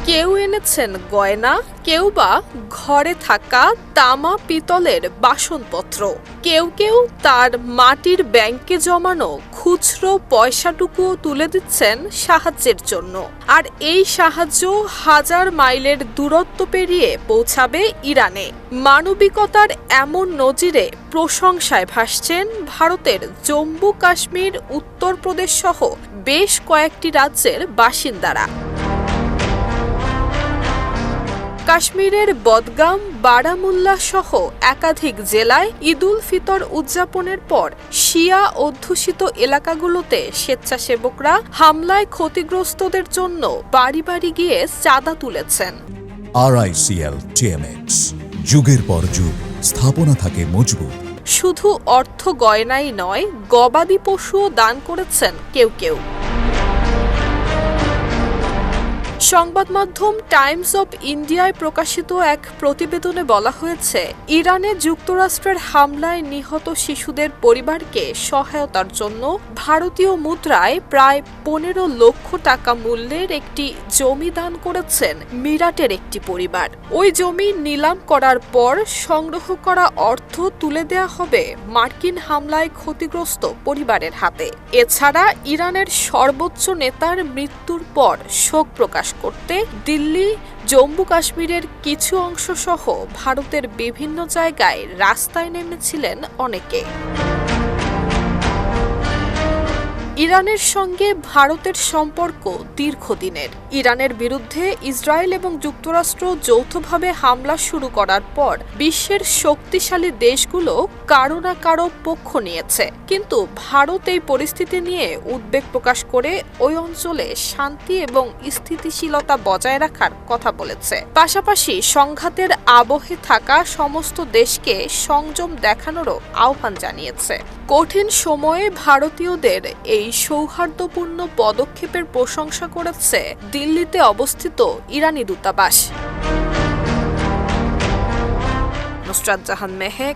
কেউ এনেছেন গয়না, কেউ বা ঘরে থাকা তামা পিতলের বাসনপত্র, কেউ কেউ তার মাটির ব্যাংকে জমানো খুচরো পয়সাটুকুও তুলে দিচ্ছেন সাহায্যের জন্য। আর এই সাহায্য হাজার মাইলের দূরত্ব পেরিয়ে পৌঁছাবে ইরানে। মানবিকতার এমন নজিরে প্রশংসায় ভাসছেন ভারতের জম্মু কাশ্মীর, উত্তরপ্রদেশ সহ বেশ কয়েকটি রাজ্যের বাসিন্দারা। কাশ্মীরের বদগাম, বারামুল্লা সহ একাধিক জেলায় ঈদুল ফিতর উদযাপনের পর শিয়া অধ্যুষিত এলাকাগুলোতে স্বেচ্ছাসেবকরা হামলায় ক্ষতিগ্রস্তদের জন্য বাড়ি বাড়ি গিয়ে চাঁদা তুলেছেন। RICL TMX, যুগের পর যুগ স্থাপনা থাকে মজবুত। শুধু অর্থ গয়নাই নয়, গবাদি পশুও দান করেছেন কেউ কেউ। সংবাদ মাধ্যম টাইমস অব ইন্ডিয়ায় প্রকাশিত এক প্রতিবেদনে বলা হয়েছে, ইরানে যুক্তরাষ্ট্রের হামলায় নিহত শিশুদের পরিবারকে সহায়তার জন্য ভারতীয় মুদ্রায় প্রায় 15 লক্ষ টাকা মূল্যের একটি জমি দান করেছেন মিরাটের একটি পরিবার। ওই জমি নিলাম করার পর সংগ্রহ করা অর্থ তুলে দেয়া হবে মার্কিন হামলায় ক্ষতিগ্রস্ত পরিবারের হাতে। এছাড়া ইরানের সর্বোচ্চ নেতার মৃত্যুর পর শোক প্রকাশ করতে দিল্লি, জম্মু কাশ্মীরের কিছু অংশ সহ ভারতের বিভিন্ন জায়গায় রাস্তায় নেমেছিলেন অনেকে। ইরানের সঙ্গে ভারতের সম্পর্ক দীর্ঘদিনের। ইরানের বিরুদ্ধে ইসরায়েল এবং যুক্তরাষ্ট্র যৌথভাবে হামলা শুরু করার পর বিশ্বের শক্তিশালী দেশগুলো কারো না কারো পক্ষ নিয়েছে। কিন্তু ভারত এই পরিস্থিতি নিয়ে উদ্বেগ প্রকাশ করে ওই অঞ্চলে শান্তি এবং স্থিতিশীলতা বজায় রাখার কথা বলেছে। পাশাপাশি সংঘাতের আবহে থাকা সমস্ত দেশকে সংযম দেখানোরও আহ্বান জানিয়েছে। কঠিন সময়ে ভারতীয়দের এই সৌহার্দ্যপূর্ণ পদক্ষেপের প্রশংসা করেছে দিল্লিতে অবস্থিত ইরানি দূতাবাস। নুসরাত জাহান মেহেক,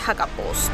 ঢাকা পোস্ট।